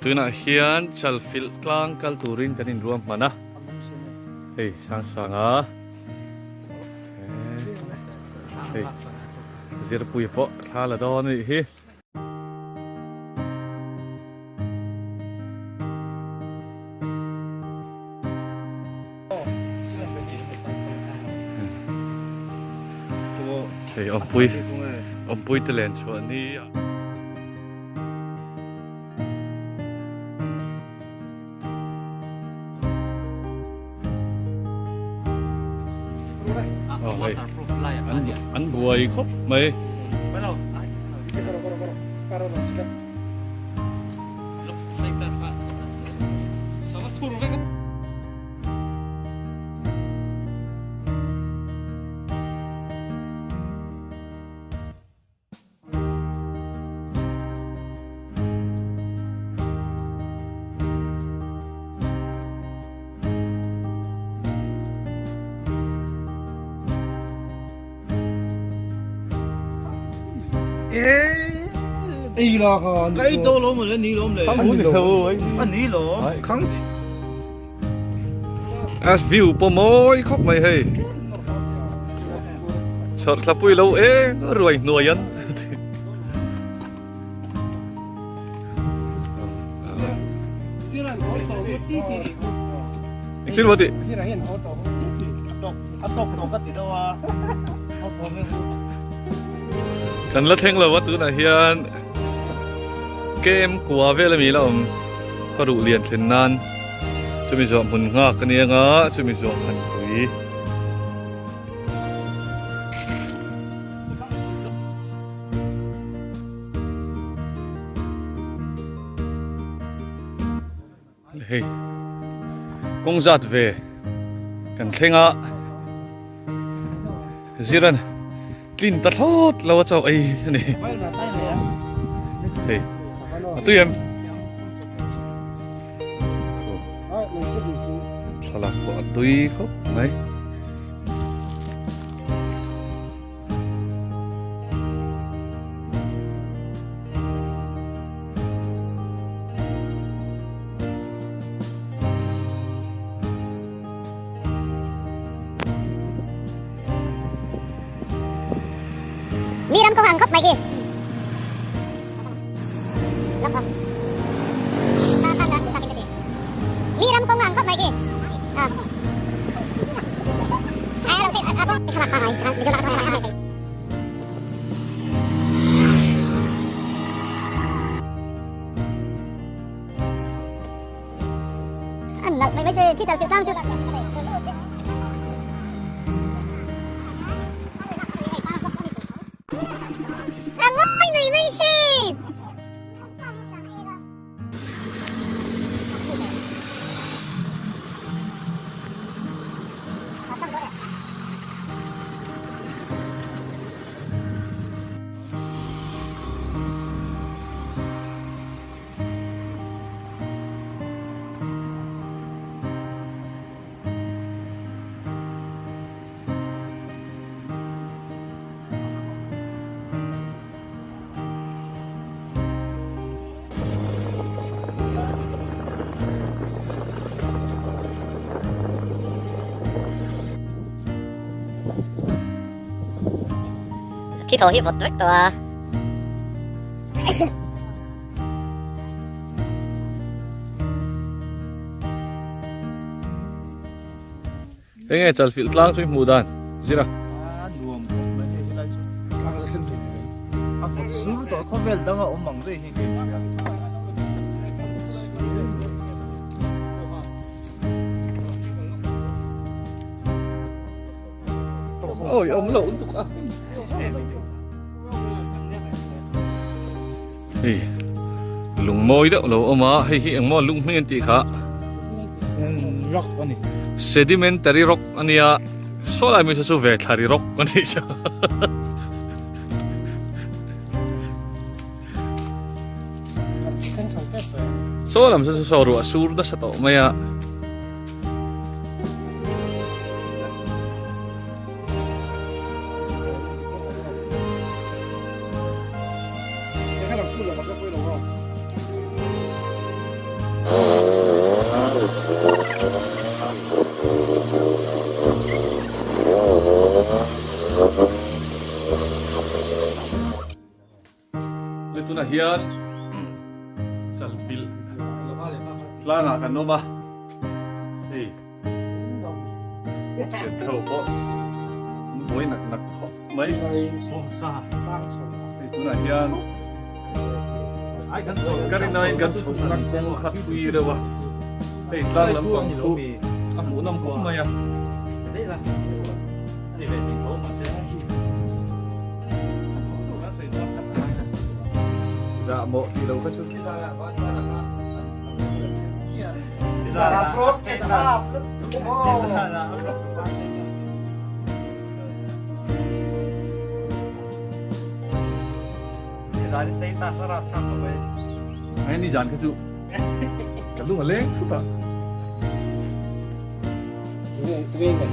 tu nak hian chalfil klang kal turin kanin ruam mana hei sang ah hei zir pui po thala do ni hi hei om pui telen chuan ni anh buổi khóc mày Ý là cái đồ lốm rồi ní lốm này. Anh ní lốm. Không. view po môi khóc mày hey. Sợ là pui lâu ế rồi nuôi ăn. Cái gì vậy? Kan la theng lo wa tu na hian game kwa vela mi lom kharu lian thlen nan chumi zo mun nga kanianga chumi zo khan pui hey kong zat ve kan thenga ziran Linh ta thốt lâu cho ấy này, hey, tụi em, sao là bọn tụi khóc này, mi lắm công hàng khóc mày kìa lắm không mi lắm công hàng khóc mày kìa anh lộc mày mới chơi khi tao tự tao chưa Thì thôi một chút rồi. Thế nghe chal fil tlang chui mudan, zira. Sư tổ có vẻ đang ở mỏng đây hình Ôi ông lộn tục à. Hey, lung môi đó lo oma hay hiện mò lung miên tị khá. Rock anh Sedimentary rock anh ya, số lại mình sẽ số về thari rock anh ấy chứ. Số làm sao số rồi sur đó sao mày à. hian salfil lana kan noma eiเดี๋ยวก็มวยหนักๆเขาไม่องศาตั้งชน ไอ้ตัวไหนยังกันนี่นายกันชงนักสงขัดคุยเลยวะไอ้ตั้งลำปังตัวอ่ะหมูน้ำกุ้งมาอ่ะได้ละนี่เป็นที่โตมาเสียจะหมดที่เราก็ชุดZara Frost and half. Zara stay ta Zara tak apa. Ini jangan kesu. Kalau ngeleng tu tak. Ini kan.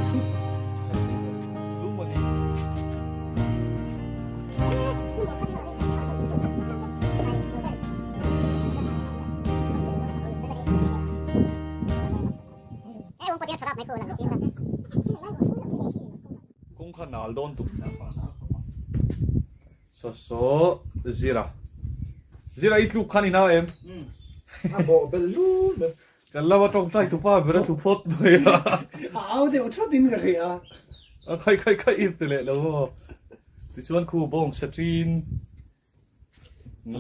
Lu mau ni. Kung kanal don tu. So Zira. Zira itu kan ina em. Abo belum. Kalau watong cai tu pa berat tu pot ya. Au de utra din ka ria. Kai itu le lo. Tujuan ku bong setrin.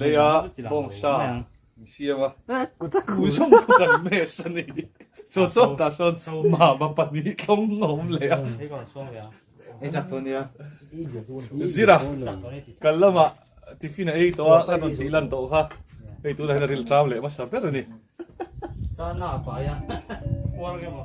Leya bong sa. Siapa? Aku tak ku som kan mes ni. So ta son ma ba pa ni kong ngom le ya. Exact tu ni ya. Zira. Kalau ma tifina ei to kan non silan to ha. Ei tu dah real travel le mas apa ni? Sana apa ya? Keluarga mo.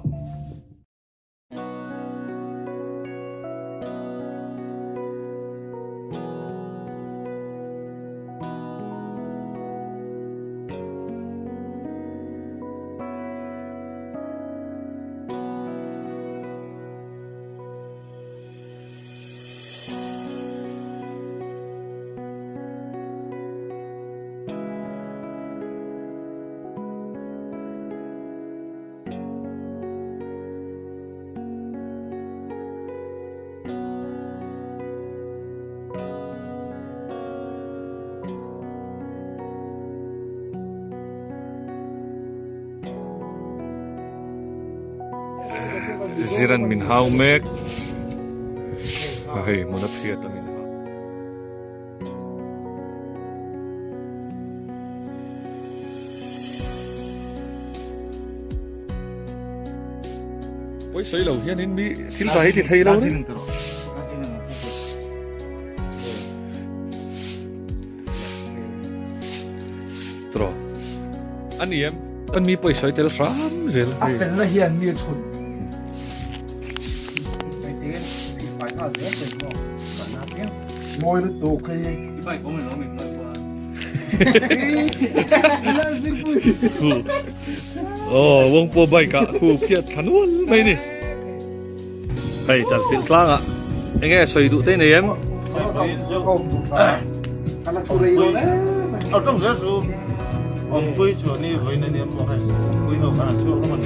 Ziran min hau mek. Hei, mana fiat min hau. Ôi sấy lâu hiền nên bị thiên tài thì thấy lâu đấy. Tro. Anh em, anh mi bơi sấy tel ram rồi. À, phần là hiền như chun. Ngồi được tổ cây bài của mình nói mình nói qua wong po bay cả khu kia thắn luôn mấy nè hay chẳng phiền lang ạ anh nghe xoay tụ tên này em ở trong rất số ông quay chỗ này với nên em bảo hay quay học ăn chỗ nó mình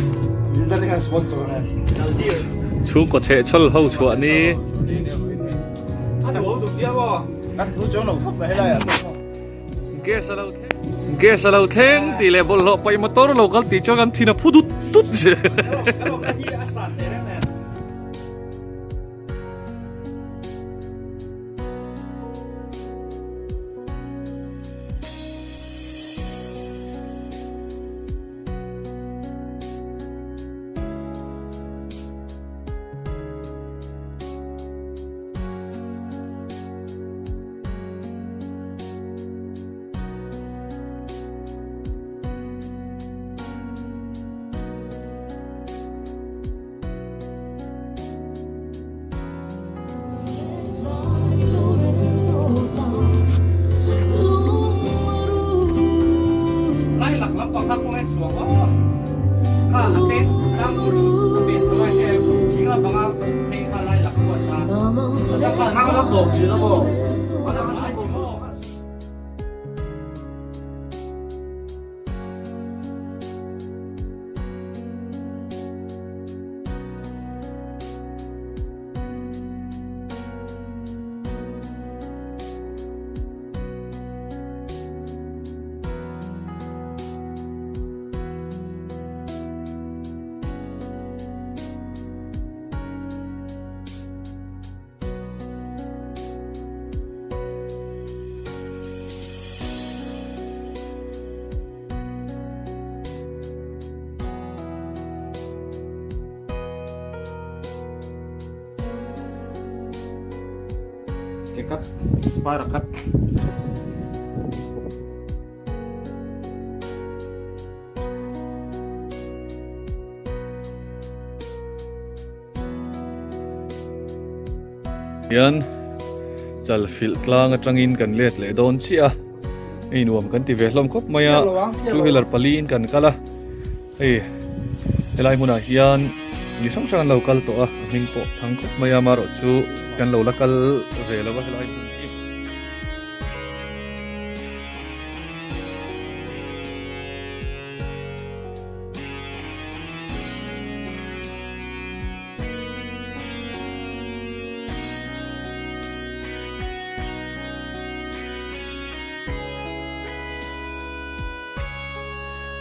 chú có thể cho hậu chỗ này ăn thú chỗ nào khóc lại lại ghé sao thèn thì lại bỏ lỡ bay motor local thì cho anh thì nó phút tút cắt ba là cắt hian chal fil tlang atangin kan let le don chia ei nuam kan ti ve hlom khop maya two wheeler palin kan kala ei helai hmuna hian ni sang sang local to a hing po thang khop maya maro chu kan lo lakal ve lawa helai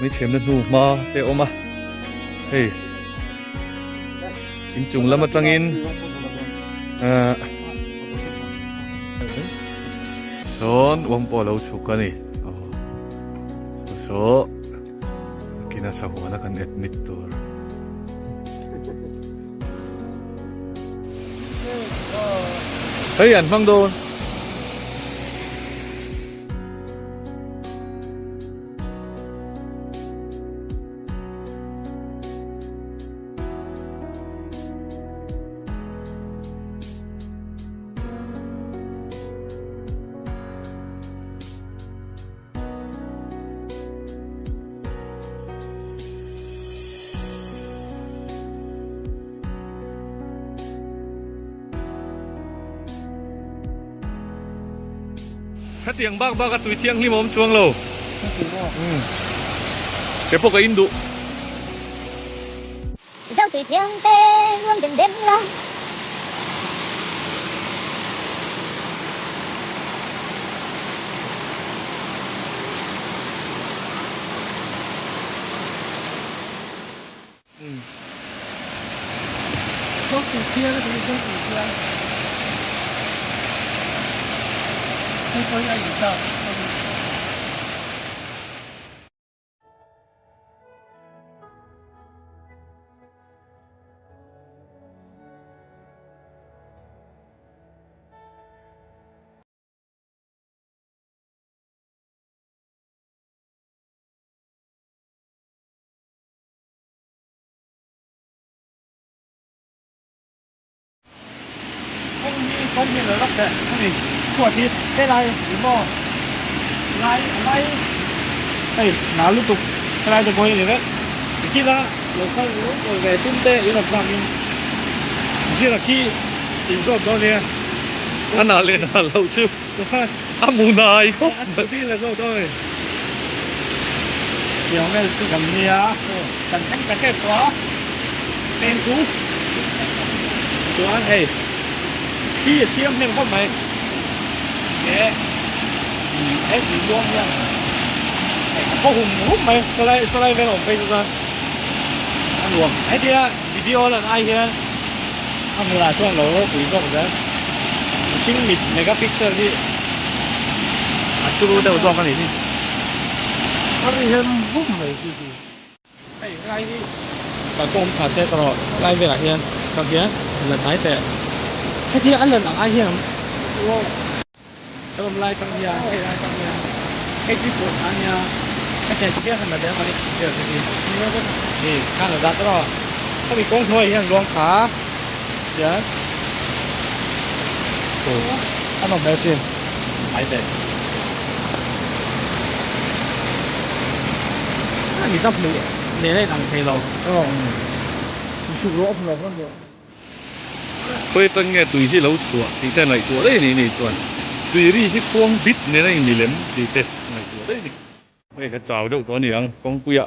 mấy chém lên nụ mà tệ ôm à hey chính chúng là một trang in son uống bỏ lâu chụp cái này số kina sa hoa na kan admit tour hey anh mang đồ khát tiếng bác cái túi thiêng lim ốm chuông lầu cái bộ cái Indo dẫu tuổi thiêng tê luôn đêm đêm lo không tuổi thiêng thì không tuổi thiêng không có gì đâu con như là lắc đấy cái gì chuột thịt cái này đúng không lại đây nào liên tục cái này được quay này đấy khi ra rồi về tung tê ý là làm như là khi thì rồi đâu nè anh nào lên là lâu chưa anh muốn này không anh đi là rồi thôi nhiều cái sự cầm gì á cần thanh cái kẹp quá tên cú chú anh hey khi xem thêm không mày để hết gì luôn nha có hùng hút mày sau đây về lòng phê cho ra ăn luồng ấy thì video là ai kia ăn là cho nó quỷ rộng đấy chính mịt megapixel đi chú đâu cho cái này đi cái này thêm hút mày gì ấy cái đi bà con thả xe tọt lại về lại hiền còn kia là thái tệ cái kia anh lần ai hiền đúng cái hôm nay trong nhà cái chỗ anh nhà cái này kia là để mà đi chơi cái gì thì khăn là ra đó có bị công thôi hiền luôn khá dạ anh làm bé xin thái tệ anh chấp mình để đây thằng thầy rồi chụp lỗ không là con được quay tân nghe tùyที่lâu chùa thì tên này chùa đấy này chùa tùy đi cái quang bít này này mì lém thì tên này chùa đấy này đây cái chảo đâu có này ăn quang quy ạ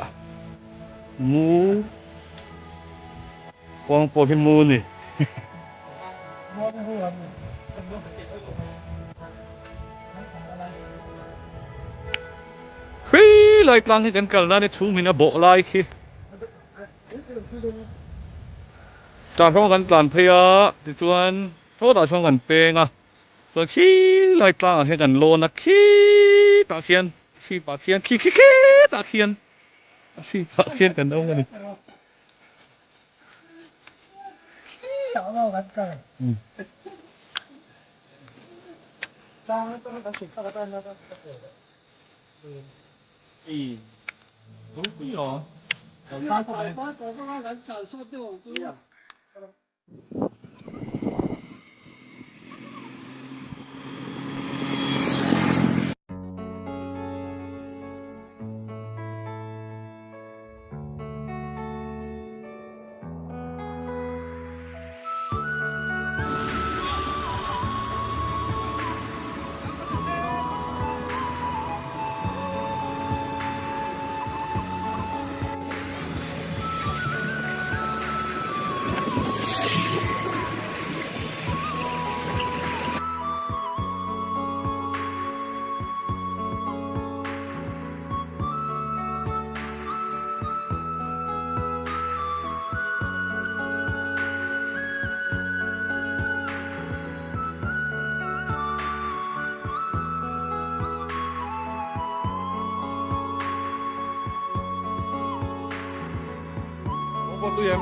mu quang po cái mu này khi lại tăng cái cần cần ra để chú mình là bộ lại khiจานพร้อมกันจานเพียติดชวนโทษต่อช่วงกันเปงอ่ะส่วนขี้ลอยกลางให้กันโลนะขี้ปากเขียนขี้ปากเขียนขี้ปากเขียนขี้ปากเขียนกันเอากันนี่ trang nó đang chỉnh sao cái nó ý đúng quý rồi sao không này tụi em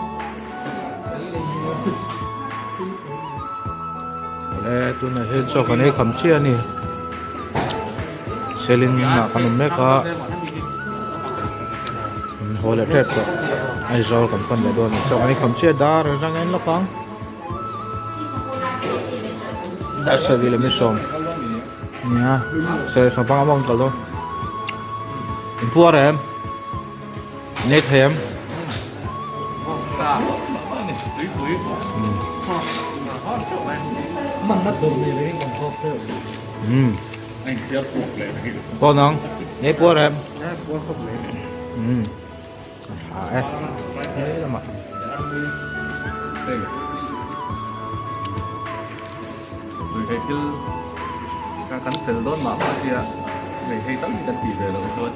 lẽ tụi này hết cho cái này cầm chia nè selling mà con mấy cái hồi lại thép rồi ai rồi cầm con để đồn cho cái này cầm chia đá rồi răng anh nó phăng đã sẽ đi làm xong nha sẽ xong phăng mong cả luôn bua em nét emมันนัดตรงนี้เลยก่อนพบเด้อ anh tiếp tục lại con không nét bua em แค่ปวดครบเลย phải thế là mặt đây người thấy chứ các cắn sờ đốt mà bao giờ người thấy tắm đi tận tỉ về rồi thôi